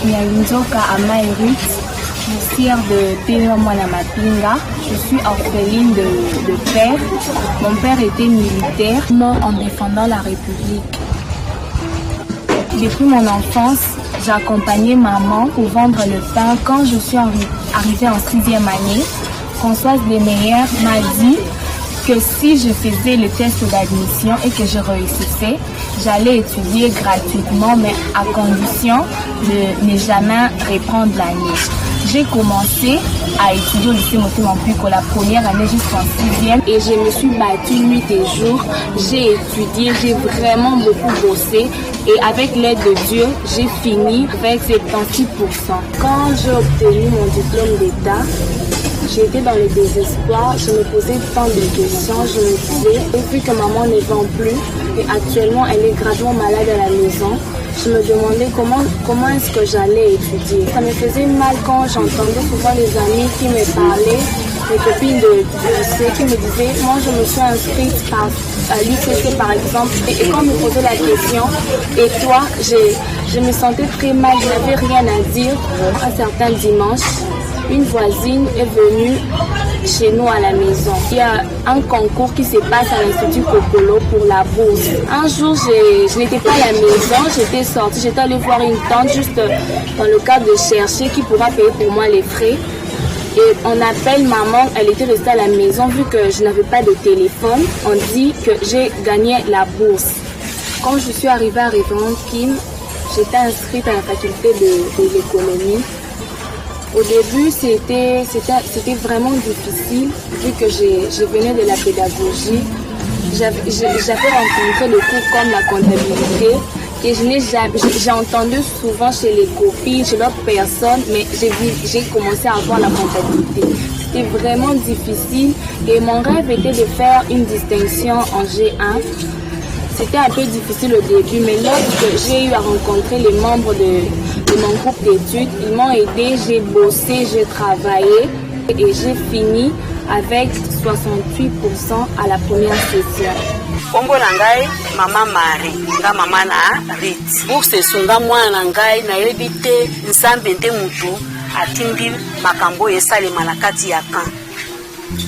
Nyalinzoka Amaïrut, je suis de Ténomwana Mapinga. Je suis orpheline de père. Mon père était militaire, mort en défendant la République. Depuis mon enfance, j'ai accompagné maman pour vendre le pain. Quand je suis arrivée en 6e année, Françoise Desmeyer m'a dit que si je faisais le test d'admission et que je réussissais, j'allais étudier gratuitement, mais à condition de ne jamais reprendre l'année. J'ai commencé à étudier au lycée Motema Mpuko la première année jusqu'en 6e et je me suis battue nuit et jour. J'ai étudié, j'ai vraiment beaucoup bossé et avec l'aide de Dieu, j'ai fini avec 76%. Quand j'ai obtenu mon diplôme d'État, j'étais dans le désespoir, je me posais tant de questions, je me disais, vu que maman ne vend plus et actuellement elle est gravement malade à la maison, je me demandais comment est-ce que j'allais étudier. Ça me faisait mal quand j'entendais souvent les amis qui me parlaient, mes copines de lycée qui me disaient, moi je me suis inscrite à l'UCC par exemple, et quand on me posait la question, et toi, je me sentais très mal, je n'avais rien à dire. Un certain dimanche, une voisine est venue chez nous à la maison. Il y a un concours qui se passe à l'Institut Kokolo pour la bourse. Un jour, je n'étais pas à la maison, j'étais sortie, j'étais allée voir une tante juste dans le cadre de chercher qui pourra payer pour moi les frais. Et on appelle maman, elle était restée à la maison vu que je n'avais pas de téléphone. On dit que j'ai gagné la bourse. Quand je suis arrivée à Révérend Kim, j'étais inscrite à la faculté de l'économie. Au début, c'était vraiment difficile vu que je venais de la pédagogie. J'avais rencontré des cours comme la comptabilité que j'ai entendu souvent chez les copines, chez d'autres personnes, mais j'ai commencé à avoir la comptabilité. C'était vraiment difficile et mon rêve était de faire une distinction en G1. C'était un peu difficile au début, mais lorsque j'ai eu à rencontrer les membres de mon groupe d'études, ils m'ont aidé, j'ai bossé, j'ai travaillé et j'ai fini avec 68% à la première session. Kombo nangai mama Marie, nga mama na Rit. Bourse sunga mwana nangai na yebite nsambe nte mutu atindi makambo esalema na kati ya kan.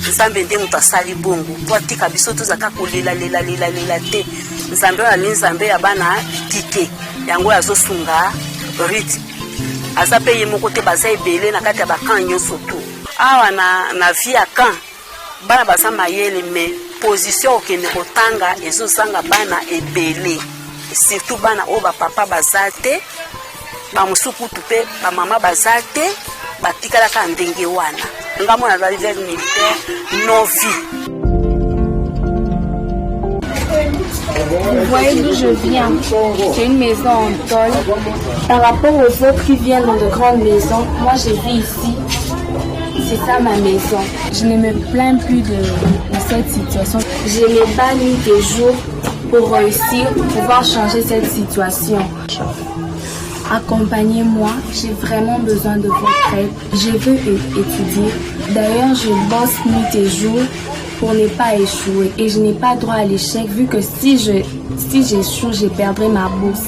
Nsambe nte mutu asali bongo. Po atika biso tozaka kolela lela te. Nsambe ali nsambe ya bana tike. Yango azosunga Rit. Azape ye moko te baza ebele na kati ya bakan nyonso tu. Awa na vie ya kan bana basa mayele me position okende kotanga ezosanga bana ebele surtout bana o ba papa bazate ba musukutu pe ba mama bazate batikala ka ndenge wana ngamo na valeur militaire non vie. Vous voyez d'où je viens, c'est une maison en tôle. Par rapport aux autres qui viennent dans de grandes maisons, moi je vis ici. C'est ça ma maison. Je ne me plains plus de cette situation. Je me bats nuit et jour pour réussir, pour pouvoir changer cette situation. Accompagnez-moi, j'ai vraiment besoin de votre aide. Je veux étudier. D'ailleurs, je bosse nuit et jour pour ne pas échouer. Et je n'ai pas droit à l'échec vu que si j'échoue, je perdrai ma bourse.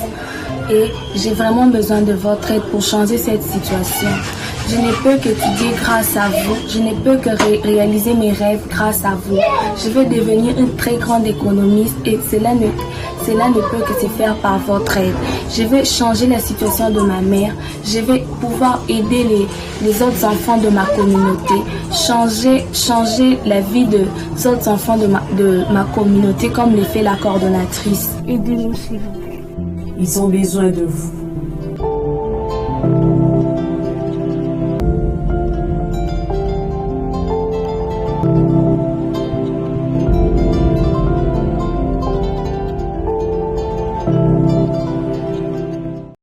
Et j'ai vraiment besoin de votre aide pour changer cette situation. Je ne peux qu'étudier grâce à vous. Je ne peux que réaliser mes rêves grâce à vous. Je veux devenir une très grande économiste et cela ne peut que se faire par votre aide. Je veux changer la situation de ma mère. Je vais pouvoir aider les autres enfants de ma communauté. Changer la vie des autres enfants de ma communauté comme le fait la coordonnatrice. Aidez-nous s'il vous plaît. Ils ont besoin de vous.